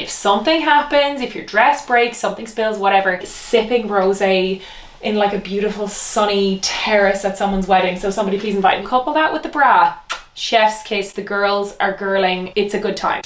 if something happens, if your dress breaks, something spills, whatever, sipping rosé in like a beautiful sunny terrace at someone's wedding. So somebody please invite and couple that with the bra. Chef's kiss, the girls are girling, it's a good time.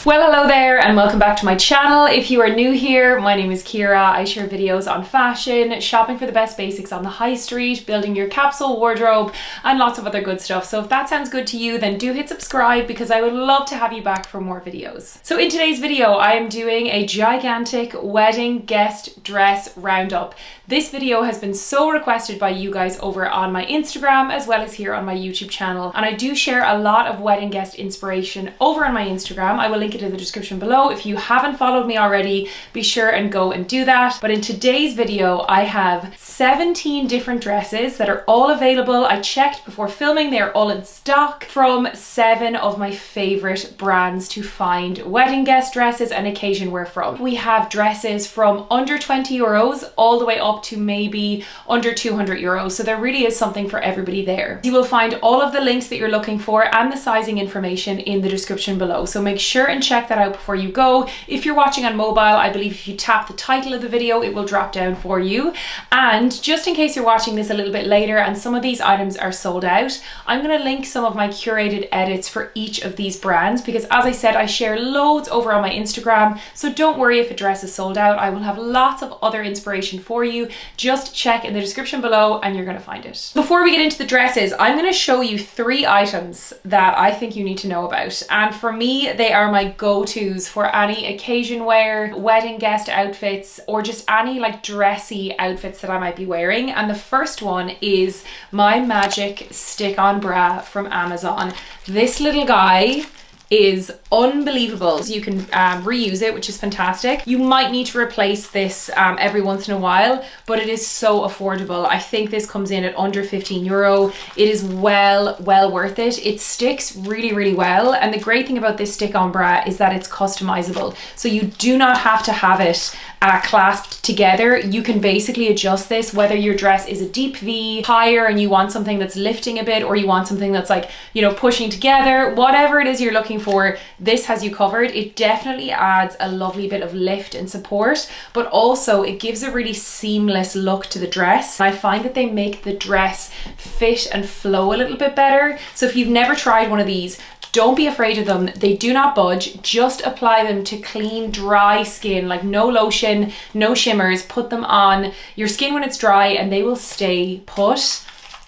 Well, hello there and welcome back to my channel. If you are new here, my name is Ciara. I share videos on fashion, shopping for the best basics on the high street, building your capsule wardrobe, and lots of other good stuff. So if that sounds good to you, then do hit subscribe because I would love to have you back for more videos. So in today's video, I am doing a gigantic wedding guest dress roundup. This video has been so requested by you guys over on my Instagram as well as here on my YouTube channel. And I do share a lot of wedding guest inspiration over on my Instagram. I will link it in the description below. If you haven't followed me already, be sure and go and do that. But in today's video, I have 17 different dresses that are all available. I checked before filming, they are all in stock from 7 of my favorite brands to find wedding guest dresses and occasion wear from. We have dresses from under 20 euros all the way up to maybe under 200 euros. So there really is something for everybody there. You will find all of the links that you're looking for and the sizing information in the description below. So make sure and check that out before you go. If you're watching on mobile, I believe if you tap the title of the video, it will drop down for you. And just in case you're watching this a little bit later and some of these items are sold out, I'm going to link some of my curated edits for each of these brands because as I said, I share loads over on my Instagram. So don't worry if a dress is sold out. I will have lots of other inspiration for you. Just check in the description below and you're going to find it. Before we get into the dresses, I'm going to show you 3 items that I think you need to know about. And for me, they are my go-tos for any occasion wear, wedding guest outfits, or just any like dressy outfits that I might be wearing. And the first one is my magic stick-on bra from Amazon. This little guy is unbelievable. You can reuse it, which is fantastic. You might need to replace this every once in a while, but it is so affordable. I think this comes in at under 15 euro. It is well worth it. It sticks really well. And the great thing about this stick-on bra is that it's customizable. So you do not have to have it clasped together. You can basically adjust this whether your dress is a deep V, higher, and you want something that's lifting a bit, or you want something that's like, you know, pushing together. Whatever it is you're looking for, this has you covered. It definitely adds a lovely bit of lift and support, but also it gives a really seamless look to the dress. I find that they make the dress fit and flow a little bit better. So if you've never tried one of these, don't be afraid of them. They do not budge. Just apply them to clean, dry skin, like no lotion, no shimmers. Put them on your skin when it's dry and they will stay put.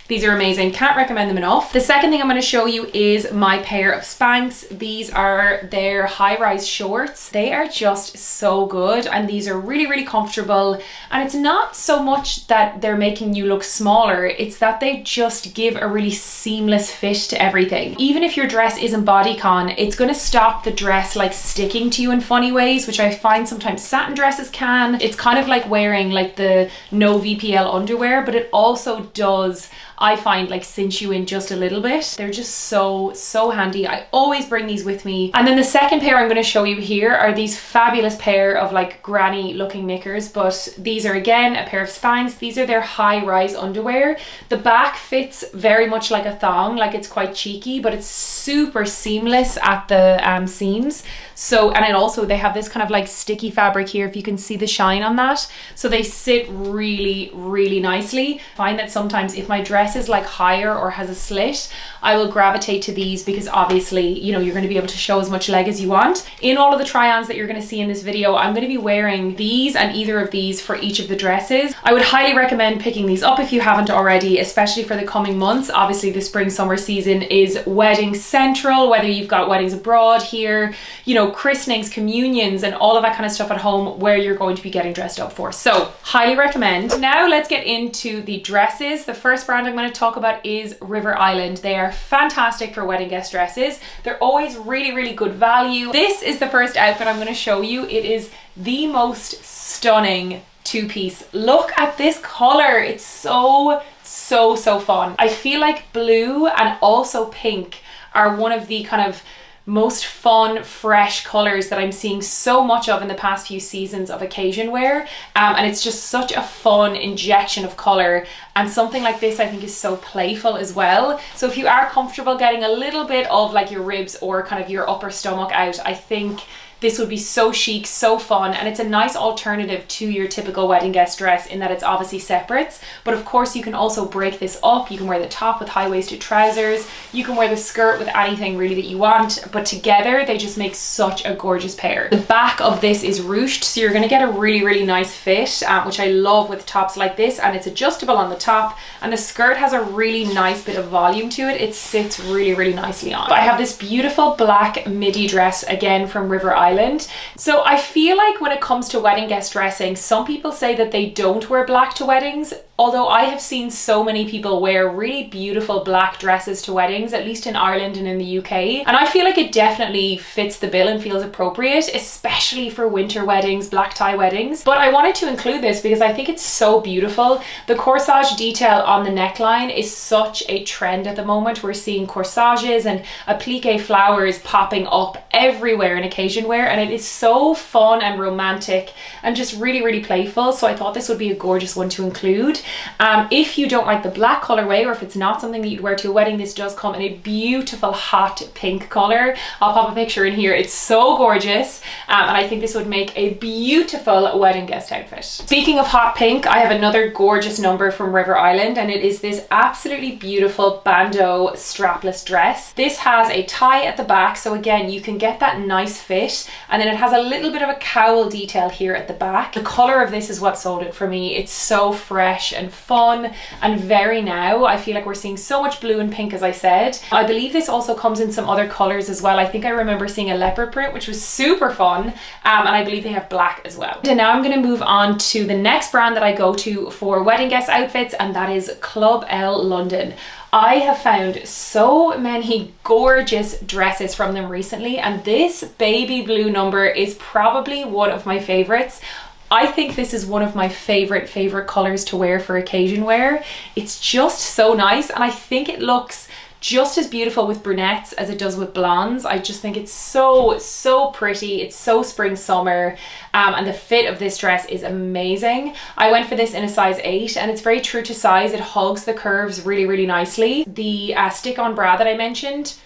These are amazing, can't recommend them enough. The second thing I'm going to show you is my pair of Spanx. These are their high-rise shorts. They are just so good and these are really comfortable. And it's not so much that they're making you look smaller, it's that they just give a really seamless fit to everything. Even if your dress isn't bodycon, it's going to stop the dress like sticking to you in funny ways, which I find sometimes satin dresses can. It's kind of like wearing like the no VPL underwear, but it also does, I find, like cinch you in just a little bit. They're just so handy. I always bring these with me. And then the second pair I'm going to show you here are these fabulous pair of like granny looking knickers, but these are again a pair of Spanx. These are their high-rise underwear. The back fits very much like a thong, like it's quite cheeky, but it's super seamless at the seams. So, and it also, they have this kind of like sticky fabric here, if you can see the shine on that. So they sit really nicely. I find that sometimes if my dress is like higher or has a slit, I will gravitate to these because obviously, you know, you're going to be able to show as much leg as you want. In all of the try-ons that you're going to see in this video, I'm going to be wearing these and either of these for each of the dresses. I would highly recommend picking these up if you haven't already, especially for the coming months. Obviously the spring summer season is wedding central, whether you've got weddings abroad here, you know, christenings, communions, and all of that kind of stuff at home where you're going to be getting dressed up for. So highly recommend. Now let's get into the dresses. The first brand I'm going to talk about is River Island. They are fantastic for wedding guest dresses. They're always really good value. This is the first outfit I'm going to show you. It is the most stunning two-piece. Look at this color. It's so fun. I feel like blue and also pink are one of the kind of most fun, fresh colors that I'm seeing so much of in the past few seasons of occasion wear. And it's just such a fun injection of color. And something like this I think is so playful as well. So if you are comfortable getting a little bit of like your ribs or kind of your upper stomach out, I think this would be so chic, so fun, and it's a nice alternative to your typical wedding guest dress in that it's obviously separates, but of course you can also break this up. You can wear the top with high-waisted trousers, you can wear the skirt with anything really that you want, but together they just make such a gorgeous pair. The back of this is ruched, so you're going to get a really nice fit, which I love with tops like this, and it's adjustable on the top, and the skirt has a really nice bit of volume to it. It sits really nicely on. But I have this beautiful black midi dress, again from River Island. So I feel like when it comes to wedding guest dressing, some people say that they don't wear black to weddings, although I have seen so many people wear really beautiful black dresses to weddings, at least in Ireland and in the UK. And I feel like it definitely fits the bill and feels appropriate, especially for winter weddings, black tie weddings. But I wanted to include this because I think it's so beautiful. The corsage detail on the neckline is such a trend at the moment. We're seeing corsages and applique flowers popping up everywhere in occasion wear, and it is so fun and romantic and just really playful. So I thought this would be a gorgeous one to include. If you don't like the black colorway, or if it's not something that you'd wear to a wedding, this does come in a beautiful hot pink color. I'll pop a picture in here. It's so gorgeous, and I think this would make a beautiful wedding guest outfit. Speaking of hot pink, I have another gorgeous number from River Island, and it is this absolutely beautiful bandeau strapless dress. This has a tie at the back, so again you can get that nice fit, and then it has a little bit of a cowl detail here at the back. The color of this is what sold it for me. It's so fresh and fun and very now. I feel like we're seeing so much blue and pink, as I said. I believe this also comes in some other colors as well. I think I remember seeing a leopard print, which was super fun, and I believe they have black as well. And now I'm going to move on to the next brand that I go to for wedding guest outfits, and that is Club L London. I have found so many gorgeous dresses from them recently, and this baby blue number is probably one of my favorites. I think this is one of my favorite colors to wear for occasion wear. It's just so nice, and I think it looks just as beautiful with brunettes as it does with blondes. I just think it's so pretty. It's so spring summer, and the fit of this dress is amazing. I went for this in a size 8, and it's very true to size. It hugs the curves really nicely. The stick-on bra that I mentioned,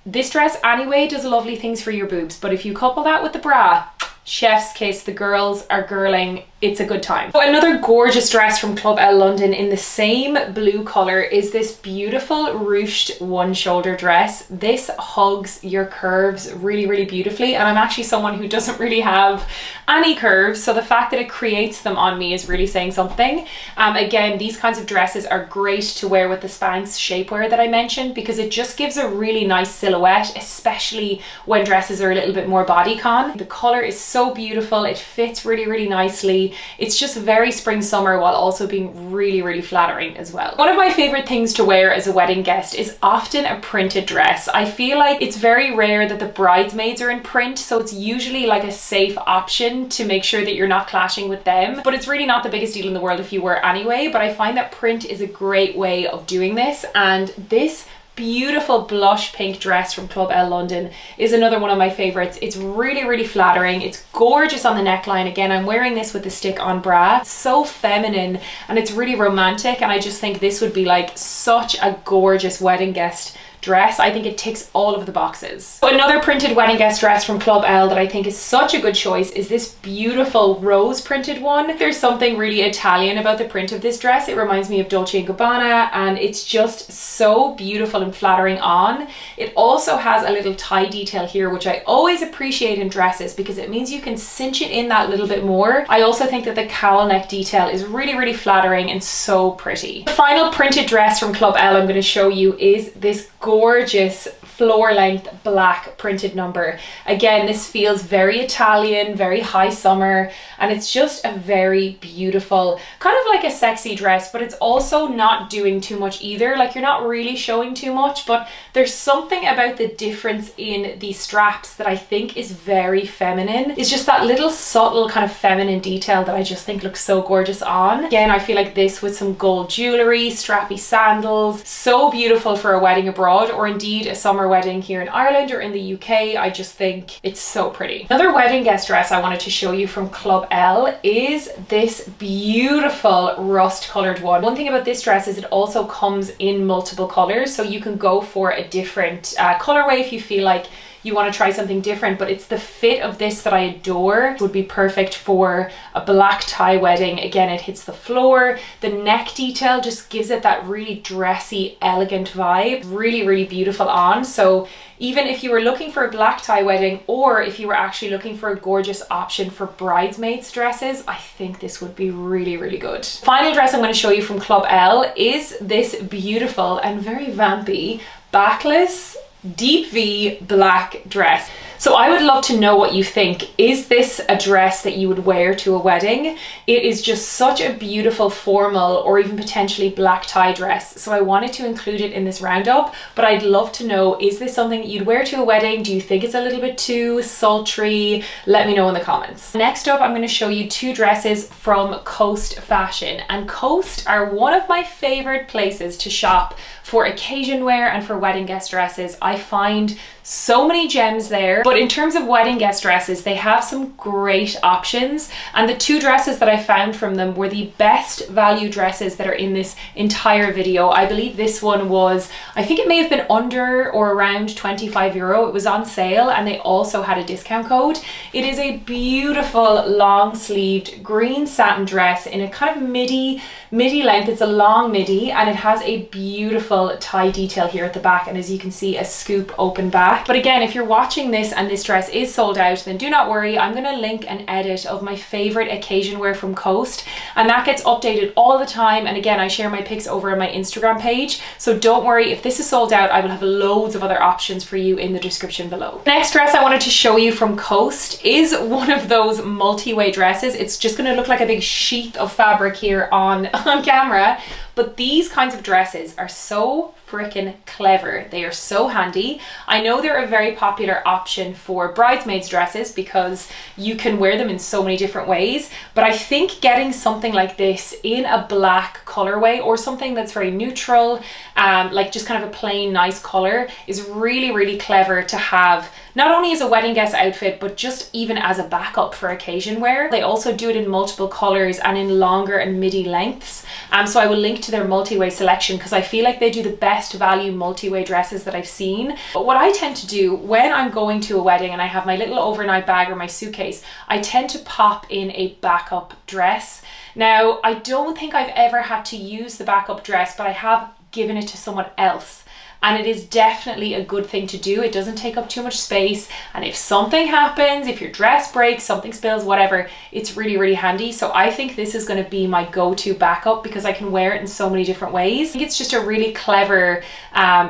this dress anyway does lovely things for your boobs, but if you couple that with the bra, chef's kiss. The girls are girling. It's a good time. So another gorgeous dress from Club L London in the same blue color is this beautiful ruched one shoulder dress. This hugs your curves really beautifully, and I'm actually someone who doesn't really have any curves, so the fact that it creates them on me is really saying something. Again, these kinds of dresses are great to wear with the Spanx shapewear that I mentioned, because it just gives a really nice silhouette, especially when dresses are a little bit more bodycon. The color is so beautiful. It fits really nicely. It's just very spring summer while also being really flattering as well. One of my favorite things to wear as a wedding guest is often a printed dress. I feel like it's very rare that the bridesmaids are in print, so it's usually like a safe option to make sure that you're not clashing with them, but it's really not the biggest deal in the world if you wear anyway. But I find that print is a great way of doing this, and this beautiful blush pink dress from Club L London is another one of my favorites. It's really flattering. It's gorgeous on the neckline. Again, I'm wearing this with the stick-on bra. It's so feminine and it's really romantic, and I just think this would be like such a gorgeous wedding guest dress. I think it ticks all of the boxes. So another printed wedding guest dress from Club L that I think is such a good choice is this beautiful rose printed one. There's something really Italian about the print of this dress. It reminds me of Dolce & Gabbana, and it's just so beautiful and flattering on. It also has a little tie detail here, which I always appreciate in dresses because it means you can cinch it in that little bit more. I also think that the cowl neck detail is really flattering and so pretty. The final printed dress from Club L I'm going to show you is this gorgeous floor length black printed number. Again, this feels very Italian, very high summer, and it's just a very beautiful, kind of like a sexy dress, but it's also not doing too much either. Like, you're not really showing too much, but there's something about the difference in the straps that I think is very feminine. It's just that little subtle kind of feminine detail that I just think looks so gorgeous on. Again, I feel like this with some gold jewelry, strappy sandals, so beautiful for a wedding abroad, or indeed a summer summer wedding here in Ireland or in the UK. I just think it's so pretty. Another wedding guest dress I wanted to show you from Club L is this beautiful rust colored one. One thing about this dress is it also comes in multiple colors, so you can go for a different colorway if you feel like you want to try something different, but it's the fit of this that I adore. It would be perfect for a black tie wedding. Again, it hits the floor. The neck detail just gives it that really dressy, elegant vibe. Really, really beautiful on. So even if you were looking for a black tie wedding, or if you were actually looking for a gorgeous option for bridesmaids dresses, I think this would be really, really good. Final dress I'm going to show you from Club L is this beautiful and very vampy backless deep V black dress. So I would love to know what you think. Is this a dress that you would wear to a wedding? It is just such a beautiful formal or even potentially black tie dress. So I wanted to include it in this roundup, but I'd love to know, is this something that you'd wear to a wedding? Do you think it's a little bit too sultry? Let me know in the comments. Next up, I'm going to show you two dresses from Coast Fashion, and Coast are one of my favorite places to shop for occasion wear and for wedding guest dresses. I find so many gems there, but in terms of wedding guest dresses, they have some great options, and the two dresses that I found from them were the best value dresses that are in this entire video. I believe this one was, I think it may have been under or around €25. It was on sale, and they also had a discount code. It is a beautiful long sleeved green satin dress in a kind of midi length. It's a long midi, and it has a beautiful tie detail here at the back, and as you can see, a scoop open back. But again, if you're watching this and this dress is sold out, then do not worry. I'm going to link an edit of my favorite occasion wear from Coast, and that gets updated all the time. And again, I share my pics over on my Instagram page, so don't worry, if this is sold out, I will have loads of other options for you in the description below. Next dress I wanted to show you from Coast is one of those multi-way dresses. It's just going to look like a big sheath of fabric here on camera, but these kinds of dresses are so freaking clever. They are so handy. I know they're a very popular option for bridesmaids dresses because you can wear them in so many different ways, but I think getting something like this in a black colorway or something that's very neutral, like just kind of a plain nice color, is really, really clever to have, not only as a wedding guest outfit, but just even as a backup for occasion wear. They also do it in multiple colors and in longer and midi lengths. So I will link to their multi-way selection because I feel like they do the best value multi-way dresses that I've seen. But what I tend to do when I'm going to a wedding and I have my little overnight bag or my suitcase, I tend to pop in a backup dress. Now, I don't think I've ever had to use the backup dress, but I have given it to someone else. And it is definitely a good thing to do. It doesn't take up too much space. And if something happens, if your dress breaks, something spills, whatever, it's really, really handy. So I think this is going to be my go-to backup because I can wear it in so many different ways. I think it's just a really clever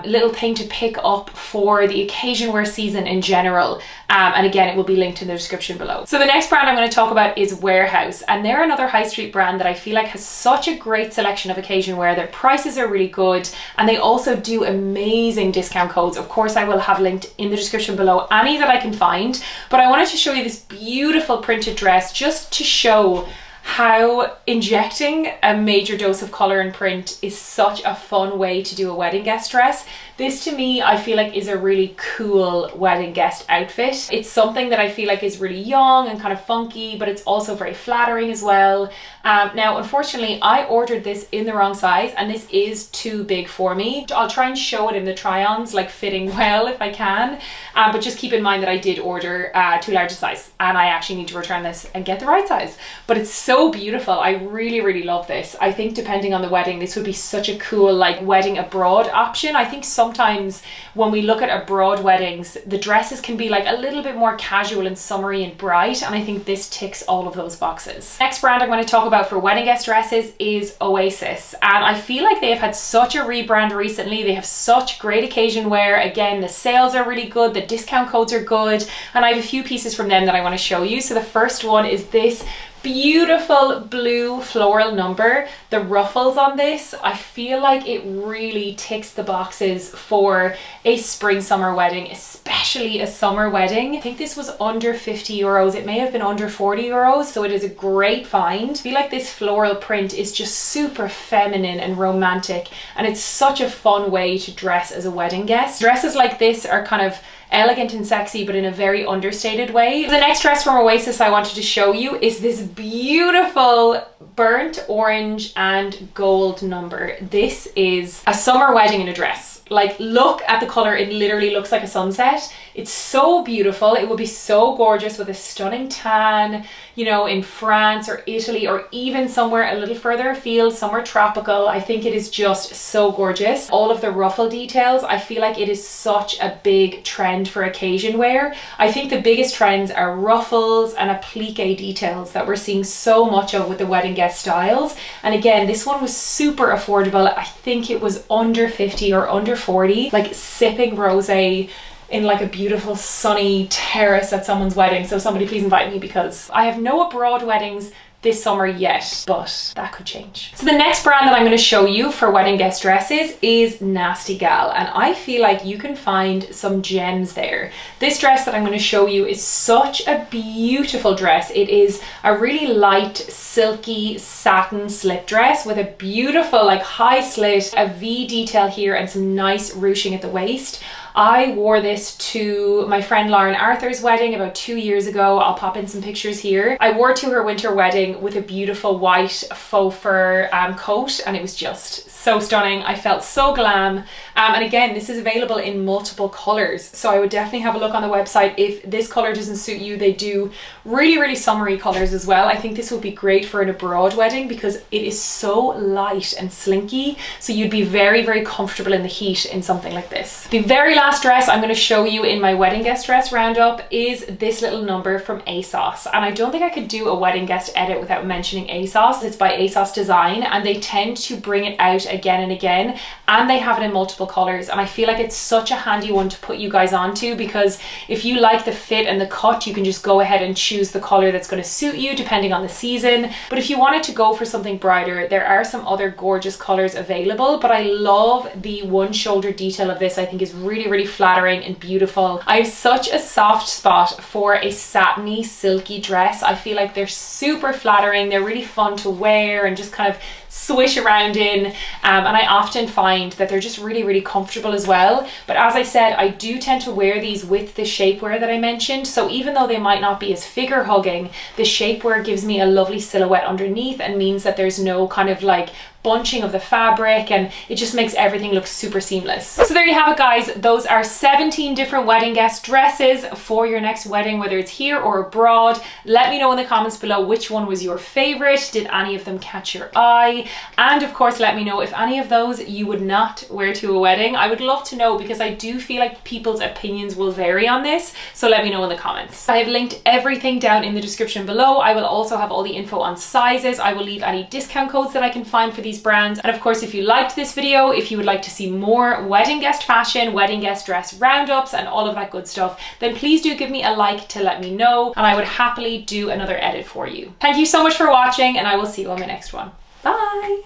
little thing to pick up for the occasion wear season in general. And again, it will be linked in the description below. So the next brand I'm going to talk about is Warehouse. And they're another high street brand that I feel like has such a great selection of occasion wear. Their prices are really good. And they also do amazing discount codes. Of course, I will have linked in the description below any that I can find. But I wanted to show you this beautiful printed dress just to show how injecting a major dose of color and print is such a fun way to do a wedding guest dress. This to me, I feel like is a really cool wedding guest outfit. It's something that I feel like is really young and kind of funky, but it's also very flattering as well. Now, unfortunately, I ordered this in the wrong size and this is too big for me. I'll try and show it in the try-ons, like fitting well if I can, but just keep in mind that I did order too large a size and I actually need to return this and get the right size. But it's so beautiful. I really, really love this. I think depending on the wedding, this would be such a cool like wedding abroad option. I think sometimes when we look at abroad weddings, the dresses can be like a little bit more casual and summery and bright, and I think this ticks all of those boxes. Next brand I'm going to talk about for wedding guest dresses is Oasis, and I feel like they have had such a rebrand recently. They have such great occasion wear. Again, the sales are really good, the discount codes are good, and I have a few pieces from them that I want to show you. So the first one is this beautiful blue floral number. The ruffles on this, I feel like it really ticks the boxes for a spring summer wedding, especially especially a summer wedding. I think this was under 50 euros. It may have been under 40 euros. So it is a great find. I feel like this floral print is just super feminine and romantic. And it's such a fun way to dress as a wedding guest. Dresses like this are kind of elegant and sexy, but in a very understated way. The next dress from Oasis I wanted to show you is this beautiful burnt orange and gold number. This is a summer wedding in a dress. Like, look at the color. It literally looks like a sunset. It's so beautiful. It would be so gorgeous with a stunning tan, you know, in France or Italy, or even somewhere a little further afield, somewhere tropical. I think it is just so gorgeous. All of the ruffle details, I feel like it is such a big trend for occasion wear. I think the biggest trends are ruffles and applique details that we're seeing so much of with the wedding guest styles. And again, this one was super affordable. I think it was under 50 or under 40, like sipping rosé in like a beautiful sunny terrace at someone's wedding. So somebody please invite me, because I have no abroad weddings this summer yet, but that could change. So the next brand that I'm going to show you for wedding guest dresses is Nasty Gal, and I feel like you can find some gems there. This dress that I'm going to show you is such a beautiful dress. It is a really light silky satin slip dress with a beautiful like high slit, a V detail here, and some nice ruching at the waist. I wore this to my friend Lauren Arthur's wedding about 2 years ago. I'll pop in some pictures here. I wore it to her winter wedding with a beautiful white faux fur coat, and it was just so stunning. I felt so glam. And again, this is available in multiple colors. So I would definitely have a look on the website. If this color doesn't suit you, they do really, really summery colors as well. I think this would be great for an abroad wedding because it is so light and slinky. So you'd be very, very comfortable in the heat in something like this. The very last dress I'm going to show you in my wedding guest dress roundup is this little number from ASOS. And I don't think I could do a wedding guest edit without mentioning ASOS. It's by ASOS Design, and they tend to bring it out again and again, and they have it in multiple colors. And I feel like it's such a handy one to put you guys onto, because if you like the fit and the cut, you can just go ahead and choose the color that's going to suit you depending on the season. But if you wanted to go for something brighter, there are some other gorgeous colors available, but I love the one shoulder detail of this. I think is really, really flattering and beautiful. I have such a soft spot for a satiny, silky dress. I feel like they're super flattering. They're really fun to wear and just kind of swish around in, and I often find that they're just really, really comfortable as well. But as I said, I do tend to wear these with the shapewear that I mentioned, so even though they might not be as figure hugging, the shapewear gives me a lovely silhouette underneath and means that there's no kind of like bunching of the fabric, and it just makes everything look super seamless. So there you have it, guys. Those are 17 different wedding guest dresses for your next wedding, whether it's here or abroad. Let me know in the comments below which one was your favorite. Did any of them catch your eye? And of course, let me know if any of those you would not wear to a wedding. I would love to know, because I do feel like people's opinions will vary on this. So let me know in the comments. I have linked everything down in the description below. I will also have all the info on sizes. I will leave any discount codes that I can find for these brands. And of course, if you liked this video, if you would like to see more wedding guest fashion, wedding guest dress roundups, and all of that good stuff, then please do give me a like to let me know, and I would happily do another edit for you. Thank you so much for watching, and I will see you on my next one. Bye!